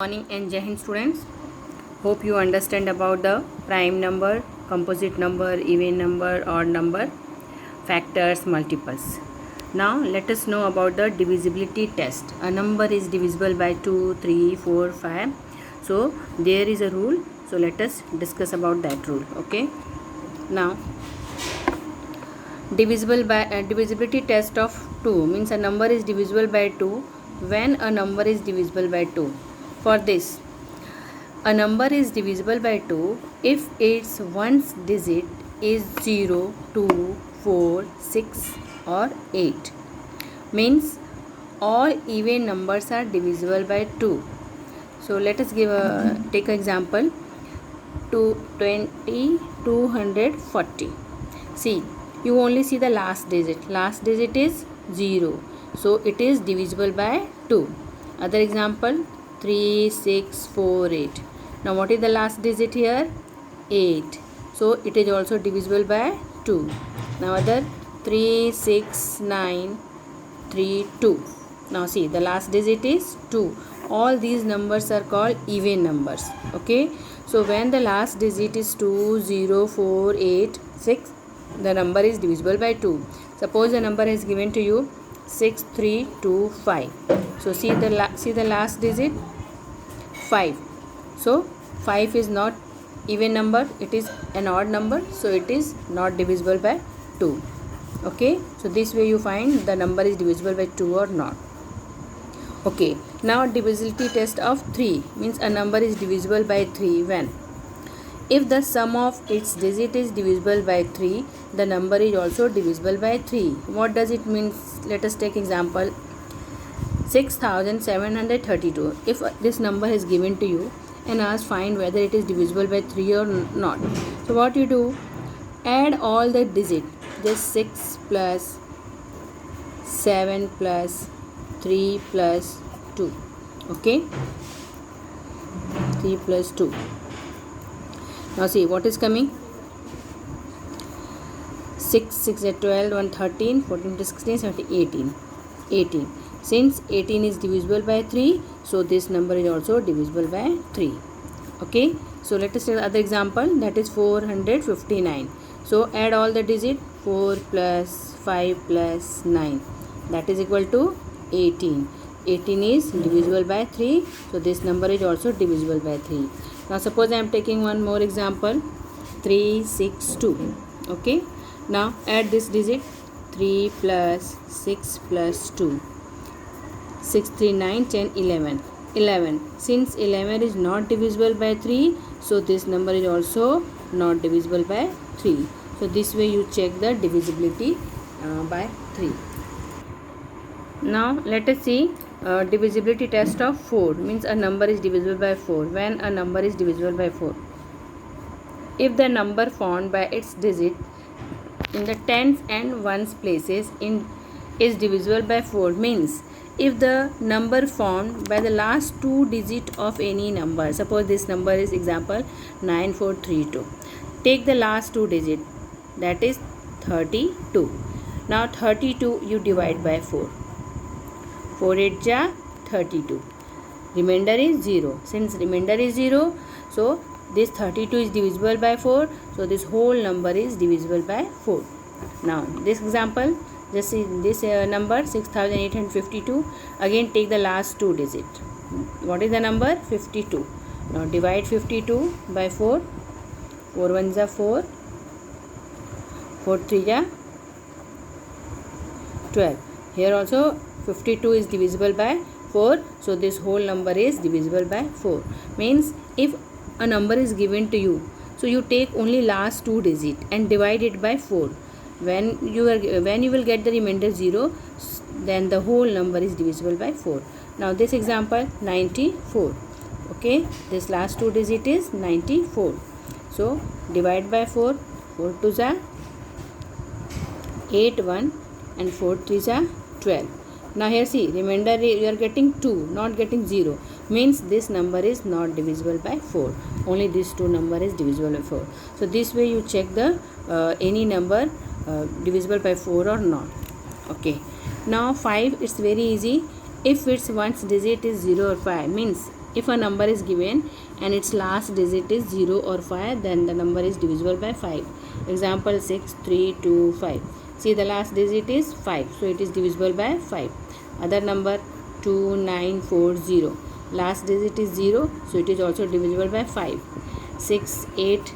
Morning and Jai Hind students. Hope you understand about the prime number, composite number, even number, odd number, factors, multiples. Now let us know about the divisibility test. A number is divisible by 2, 3, 4, 5. So there is a rule. So let us discuss about that rule. Okay. Now divisibility test of 2 means a number is divisible by 2 when a number is divisible by 2. For this, a number is divisible by 2 if its ones digit is 0, 2, 4, 6 or 8. Means all even numbers are divisible by 2. So let us take an example. 220, 240. See, you only see the last digit. Last digit is 0. So it is divisible by 2. Other example, 3, 6, 4, 8. Now what is the last digit here? 8. So it is also divisible by 2. Now other 3, 6, 9, 3, 2. Now see, the last digit is 2. All these numbers are called even numbers. Okay. So when the last digit is 2, 0, 4, 8, 6, the number is divisible by 2. Suppose the number is given to you 6, 3, 2, 5. So see the last digit 5. So 5 is not even number, it is an odd number, so it is not divisible by 2. Okay, so this way you find the number is divisible by 2 or not. Okay, now divisibility test of 3 means a number is divisible by 3 when if the sum of its digit is divisible by 3, the number is also divisible by 3. What does it mean? Let us take example 6732. If this number is given to you and asked find whether it is divisible by 3 or not. So what you do? Add all the digit. Just 6 plus 7 plus 3 plus 2. Okay? 3 plus 2. Now see what is coming. 6, 6 is 12, 1 13, 14 to 16, 17, 18. 18. Since 18 is divisible by 3, so this number is also divisible by 3. Okay. So let us take other example, that is 459. So add all the digit. 4 plus 5 plus 9. That is equal to 18. 18 is divisible by 3. So this number is also divisible by 3. Now suppose I am taking one more example. 362. Okay. Now add this digit. 3 plus 6 plus 2. 6, 3, 9, 10, 11. 11. Since 11 is not divisible by 3, so this number is also not divisible by 3. So this way you check the divisibility by 3. Now let us see divisibility test of 4 means a number is divisible by 4 when a number is divisible by 4. If the number found by its digit in the tens and ones places is divisible by 4 means if the number formed by the last two digit of any number, suppose this number is example 9432, take the last two digit, that is 32. Now 32 you divide by 4. 4 8 ja 32. Remainder is 0. Since remainder is 0, so this 32 is divisible by 4. So this whole number is divisible by 4. Now this example, just see this number 6852. Again take the last two digit. What is the number? 52. Now divide 52 by 4. 4 1 ja 4. 4 3 ja 12. Here also 52 is divisible by 4. So this whole number is divisible by 4. Means if a number is given to you, so you take only last two digit and divide it by 4. When you will get the remainder 0, then the whole number is divisible by 4. Now this example 94. Okay, this last two digit is 94. So divide by 4. 4 2 ja 8 1 and 4 3 ja 12. Now here see, remainder you are getting 2, not getting 0. Means this number is not divisible by 4. Only this two number is divisible by 4. So this way you check the any number divisible by 4 or not. Okay. Now 5, it's very easy. If its ones digit is 0 or 5, means if a number is given and its last digit is 0 or 5, then the number is divisible by 5. Example 6, 3, 2, 5. See, the last digit is 5, so it is divisible by 5. Other number 2, 9, 4, 0. Last digit is 0, so it is also divisible by 5. 6, 8,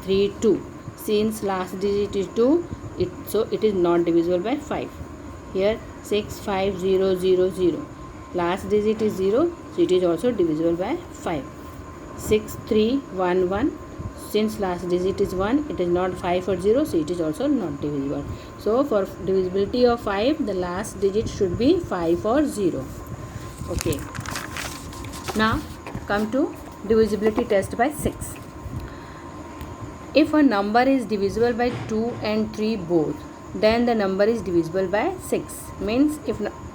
3, 2. Since last digit is 2, so it is not divisible by 5. Here 6, 5, 0, 0, 0. Last digit is 0, so it is also divisible by 5. 6, 3, 1, 1. Since last digit is 1, it is not 5 or 0, so it is also not divisible. So for divisibility of 5, the last digit should be 5 or 0. Okay. Now come to divisibility test by 6. If a number is divisible by 2 and 3 both, then the number is divisible by 6. Means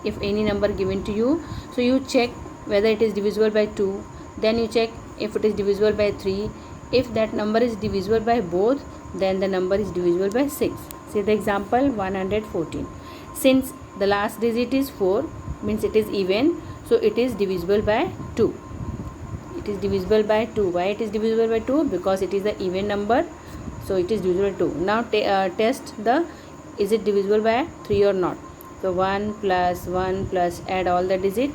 if any number given to you, so you check whether it is divisible by 2, then you check if it is divisible by 3. If that number is divisible by both, then the number is divisible by 6. See the example 114. Since the last digit is 4, means it is even, so it is divisible by 2. It is divisible by 2. Why it is divisible by 2? Because it is the even number, so it is divisible by 2. Now test the, is it divisible by 3 or not? So 1 plus add all the digit,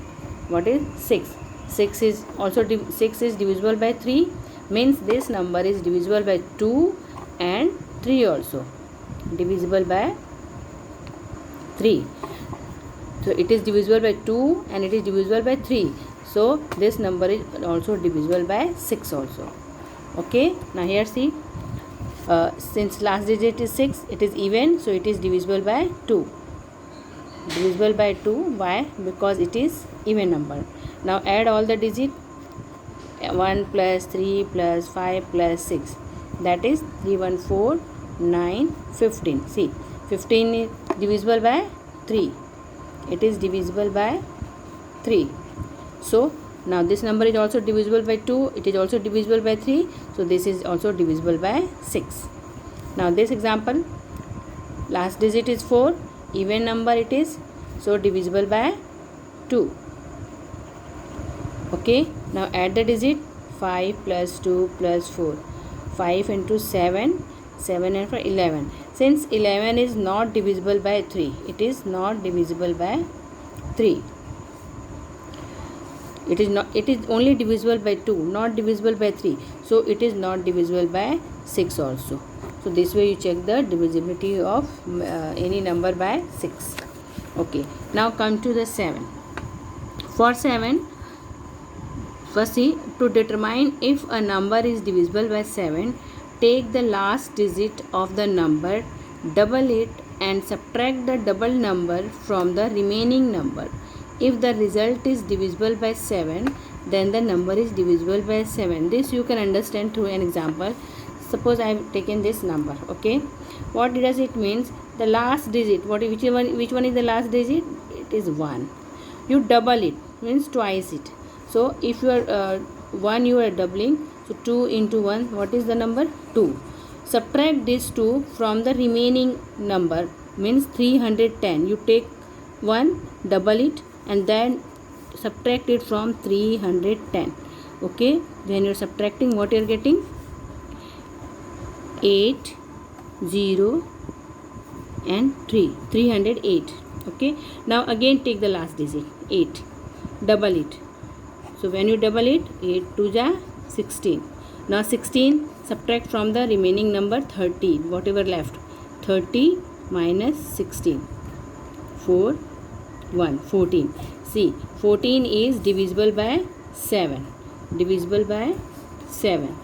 what is 6? 6 is also 6 is divisible by 3, means this number is divisible by 2 and 3 also. Divisible by 3. So it is divisible by 2 and it is divisible by 3. So this number is also divisible by 6 also. Okay. Now here see, since last digit is 6, it is even, so it is divisible by 2. Divisible by 2. Why? Because it is even number. Now add all the digit. 1 plus 3 plus 5 plus 6. That is 3, 1, 4, 9, 15. See, 15 is divisible by 3. It is divisible by 3. So now this number is also divisible by 2. It is also divisible by 3. So this is also divisible by 6. Now this example, last digit is 4. Even number it is. So divisible by 2. Okay. Now add the digit. 5 plus 2 plus 4. 5 into 7. 7 and 4, 11. Since 11 is not divisible by 3. It is not divisible by 3. It is only divisible by 2, not divisible by 3. So it is not divisible by 6 also. So this way you check the divisibility of any number by 6. Okay. Now come to the 7. For 7, first see, to determine if a number is divisible by 7, take the last digit of the number, double it and subtract the double number from the remaining number. If the result is divisible by 7, then the number is divisible by 7. This you can understand through an example. Suppose I have taken this number. Okay, what does it means? The last digit, which one is the last digit? It is 1. You double it, means twice it. So if you are 1 you are doubling, so 2 into 1, what is the number? 2. Subtract this 2 from the remaining number, means 310. You take 1, double it and then subtract it from 310. Okay, when you are subtracting, what you are getting? 8, 0 and 3, 308. Okay, now again take the last digit 8, double it. So when you double it, 8 2 ja 16. Now 16 subtract from the remaining number 30, whatever left. 30 minus 16, 4, 1, 14. See, 14 is divisible by 7. Divisible by 7.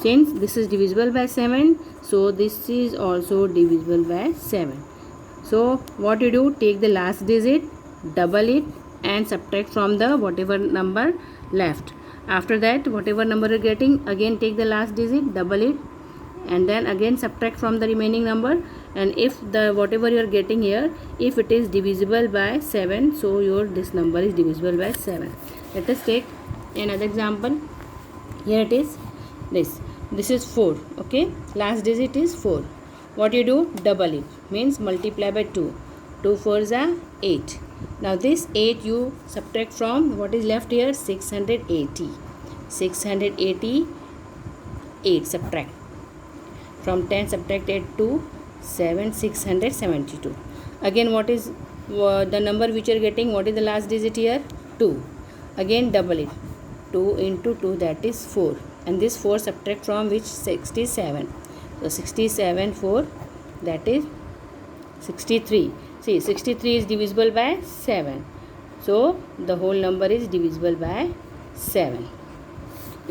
Since this is divisible by 7, so this is also divisible by 7. So what you do, take the last digit, double it and subtract from the whatever number left. After that, whatever number you are getting, again take the last digit, double it and then again subtract from the remaining number. And if the whatever you are getting here, if it is divisible by 7, so this number is divisible by 7. Let us take another example. Here it is this is 4. Okay, last digit is 4. What you do, double it, means multiply by 2. 2 4s are 8. Now this 8 you subtract from what is left here, 680. 688 subtract from 10, subtract 8 to 7, 672. Again what is the number which you are getting, what is the last digit here, 2. Again double it, 2 into 2, that is 4, and this 4 subtract from which, 67. So 67 4, that is 63. See, 63 is divisible by 7. So the whole number is divisible by 7.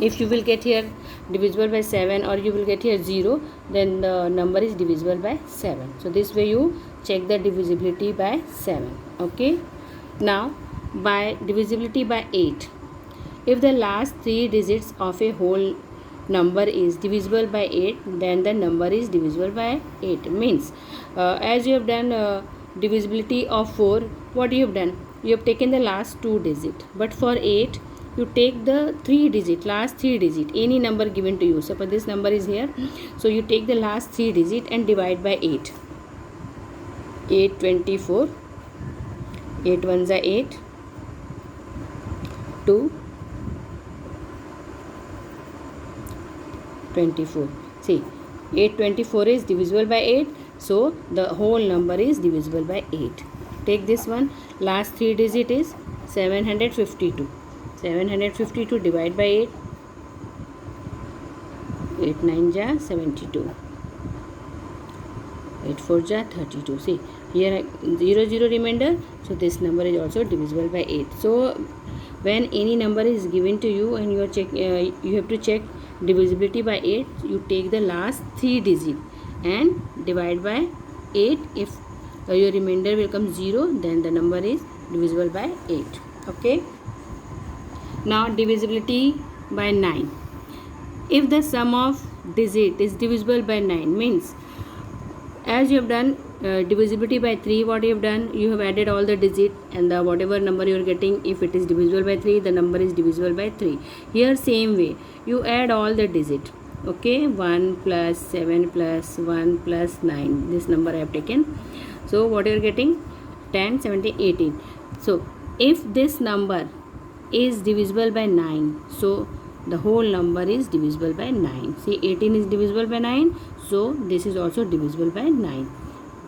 If you will get here divisible by 7 or you will get here 0, then the number is divisible by 7. So this way you check the divisibility by 7. Okay. Now by divisibility by 8. If the last 3 digits of a whole number is divisible by 8, then the number is divisible by 8. Means as you have done divisibility of 4, what you have done, you have taken the last 2 digit, but for 8 you take the 3 digit, last 3 digit, any number given to you. Suppose this number is here, so you take the last 3 digit and divide by 8. 8 24, 8 ones are 8, 2 24. See, 8 24 is divisible by 8, so the whole number is divisible by 8. Take this one, last 3 digit is 752. 752 divide by 8. 8 9 ja 72. 8 4 ja 32. See, here 0 0 remainder, so this number is also divisible by 8. So when any number is given to you and you are you have to check divisibility by 8, you take the last 3 digit and divide by 8. If your remainder will come 0, then the number is divisible by 8. Okay. Now divisibility by 9. If the sum of digit is divisible by 9, means as you have done divisibility by 3, what you have done, you have added all the digit and the whatever number you are getting, if it is divisible by 3, the number is divisible by 3. Here same way you add all the digit. Okay, 1 plus 7 plus 1 plus 9, this number I have taken. So what you are getting, 10 17 18. So if this number is divisible by 9, so the whole number is divisible by 9. See, 18 is divisible by 9, so this is also divisible by 9.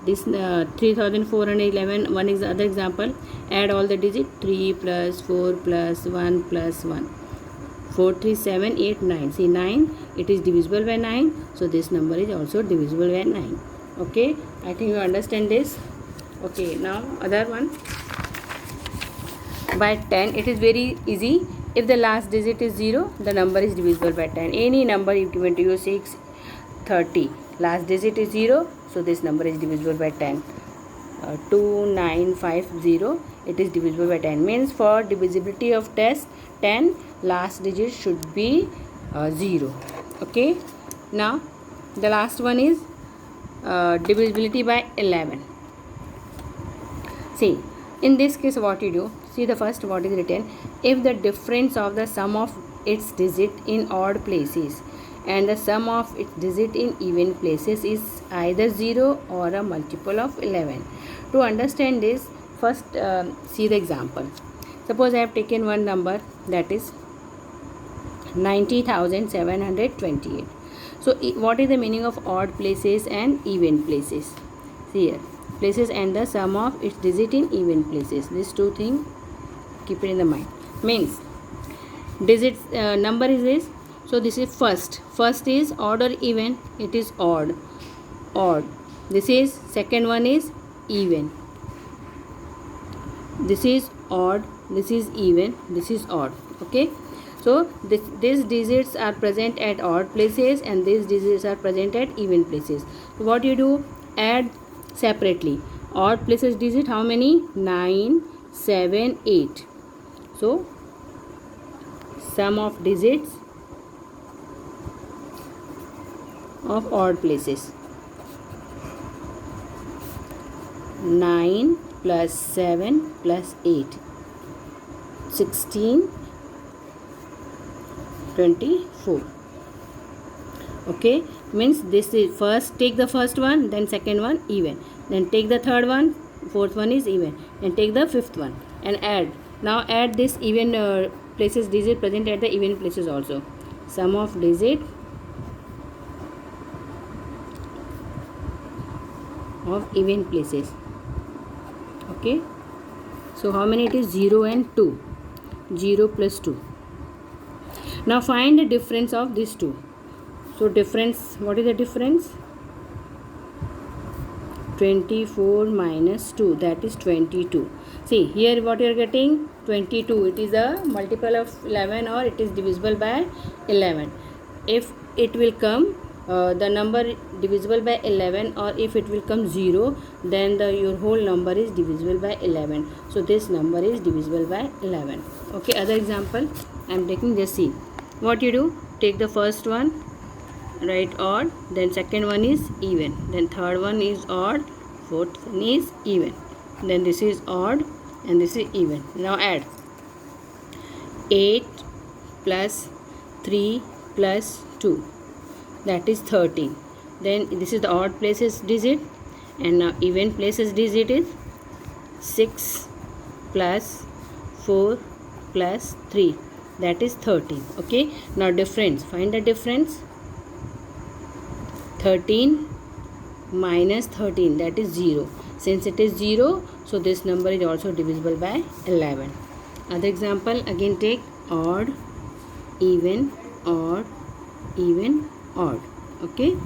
This 3411, one is the other example. Add all the digit, 3 plus 4 plus 1 plus 1, 4 3 7 8 9. See, 9, it is divisible by 9, so this number is also divisible by 9. Okay, I think you understand this. Okay, now other one. By 10, it is very easy. If the last digit is 0, the number is divisible by 10. Any number if given to you, 6 30, last digit is 0, so this number is divisible by 10. 2950, it is divisible by 10. Means for divisibility of 10, last digit should be 0. Okay. Now the last one is divisibility by 11. See, in this case what you do, see the first what is written, if the difference of the sum of its digit in odd places and the sum of its digit in even places is either 0 or a multiple of 11. To understand this, first see the example. Suppose I have taken one number, that is 90,728. So what is the meaning of odd places and even places? See here, places and the sum of its digit in even places. These two things keep it in the mind. Means digits number is this. So this is first is odd or even, it is odd. This is second one is even. This is odd, this is even, this is odd. Okay. So these digits are present at odd places and these digits are present at even places. So what you do, add separately. Odd places digit how many? 9 7 8. So sum of digits of odd places, 9 plus 7 plus 8, 16 24. Okay, means this is first take the first one, then second one even, then take the third one, fourth one is even, and take the fifth one and add. Now add this even places digit present at the even places also. Sum of digit of even places. Okay, so how many it is? 0 and 2. 0 plus 2. Now find the difference of these two. So difference, what is the difference? 24 minus 2, that is 22. See here what you are getting, 22. It is a multiple of 11 or it is divisible by 11. If it will come the number divisible by 11, or if it will come 0, then your whole number is divisible by 11. So this number is divisible by 11. Okay, other example I am taking. Just see what you do. Take the first one, write odd, then second one is even, then third one is odd, fourth one is even, then this is odd and this is even. Now add 8 plus 3 plus 2, that is 13. Then this is the odd places digit, and now even places digit is 6 plus 4 plus 3, that is 13. Okay, now difference, find the difference. 13 minus 13, that is 0. Since it is 0, so this number is also divisible by 11. Other example, again take odd, even, odd, even, odd. Okay,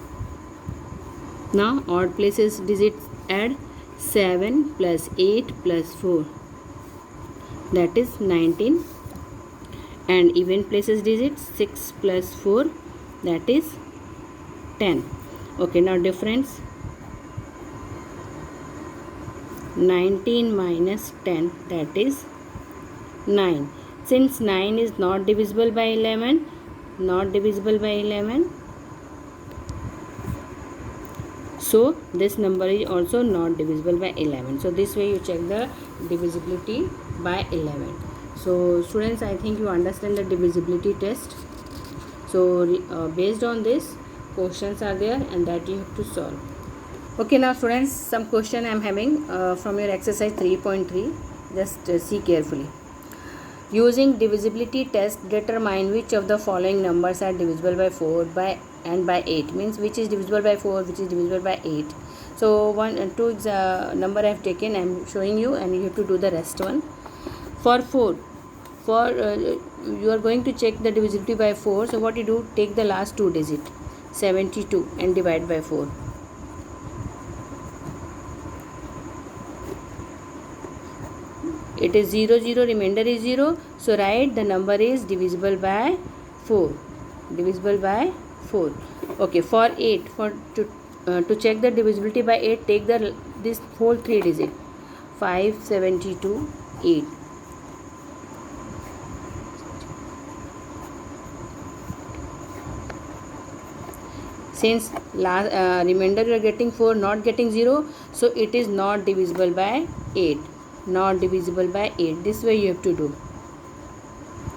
now odd places digits add. 7 plus 8 plus 4, that is 19, and even places digits 6 plus 4, that is 10. Okay, now difference, 19 minus 10, that is 9. Since 9 is not divisible by 11, so this number is also not divisible by 11. So this way you check the divisibility by 11. So students, I think you understand the divisibility test. So based on this, questions are there and that you have to solve. Okay, now students, some question I am having from your exercise 3.3. Just see carefully. Using divisibility test, determine which of the following numbers are divisible by 4 and by 8. Means which is divisible by 4, which is divisible by 8. So 1 and 2 number I have taken, I am showing you, and you have to do the rest one. For 4, you are going to check the divisibility by 4. So what you do, take the last two digit 72 and divide by 4. It is 0, 0, remainder is 0. So write the number is divisible by 4. Divisible by 4. Okay, for 8, to check the divisibility by 8, take this whole 3 digit 5, 72, 8. Since remainder you are getting 4, not getting 0, so it is not divisible by 8. Not divisible by 8. This way you have to do.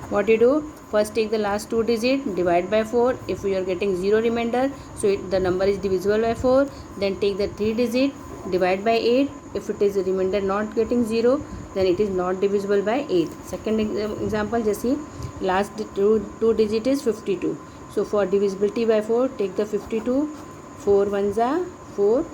What you do? First take the last two digit, divide by 4. If you are getting 0 remainder, so the number is divisible by 4. Then take the 3 digit, divide by 8. If it is a remainder not getting 0, then it is not divisible by 8. Second example, just see, last two digit is 52. So for divisibility by 4, take the 52. 4 ones are 4.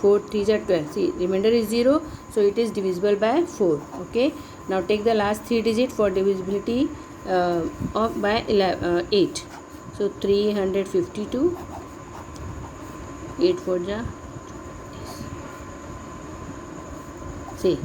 4 3s are 12. See, remainder is 0, so it is divisible by 4. Okay, now take the last 3 digit for divisibility of by 8. So 352. 8 4 ja. See,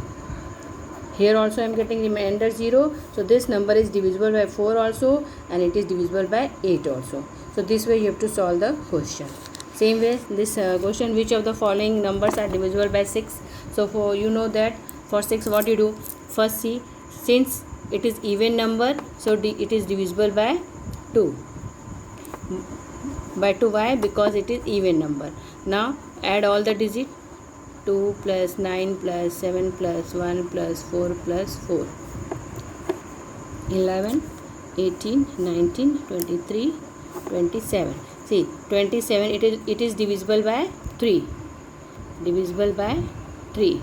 here also I am getting remainder 0, so this number is divisible by 4 also, and it is divisible by 8 also. So this way you have to solve the question. Same way, this question, which of the following numbers are divisible by 6? So for you know that for 6 what you do, first see, since it is even number, so it is divisible by 2. By 2, why? Because it is even number. Now add all the digit, 2 plus 9 plus 7 plus 1 plus 4 plus 4. 11, 18, 19, 23, 27. See, 27, it is divisible by 3. Divisible by 3.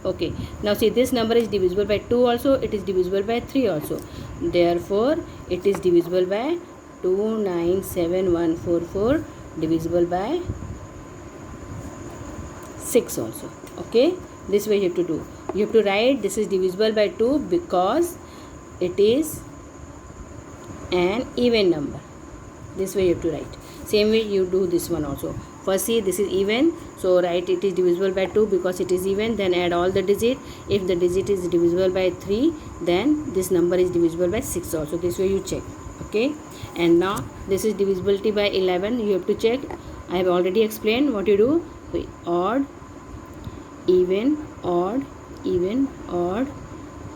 Okay, now see, this number is divisible by 2 also, it is divisible by 3 also. Therefore, it is divisible by 297144, divisible by 6 also. Okay, this way you have to do. You have to write this is divisible by 2 because it is an even number. This way you have to write. Same way you do this one also. First see, this is even, so write it is divisible by 2 because it is even, then add all the digit. If the digit is divisible by 3, then this number is divisible by 6 also. This way you check. Okay, and now this is divisibility by 11, you have to check. I have already explained what you do. Odd, even, odd, even, odd,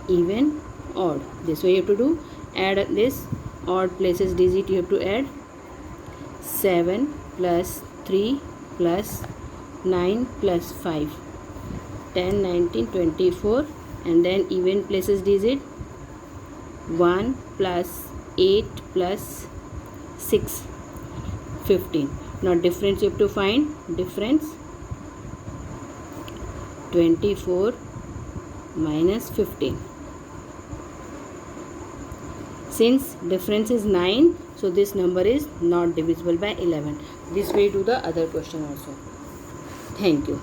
even, odd. This way you have to do. Add this odd places digit, you have to add 7 plus 3 plus 9 plus 5, 10, 19, 24, and then even places digit 1 plus 8 plus 6, 15. Now difference you have to find. Difference 24 minus 15. Since difference is 9, so this number is not divisible by 11. This way do the other question also. Thank you.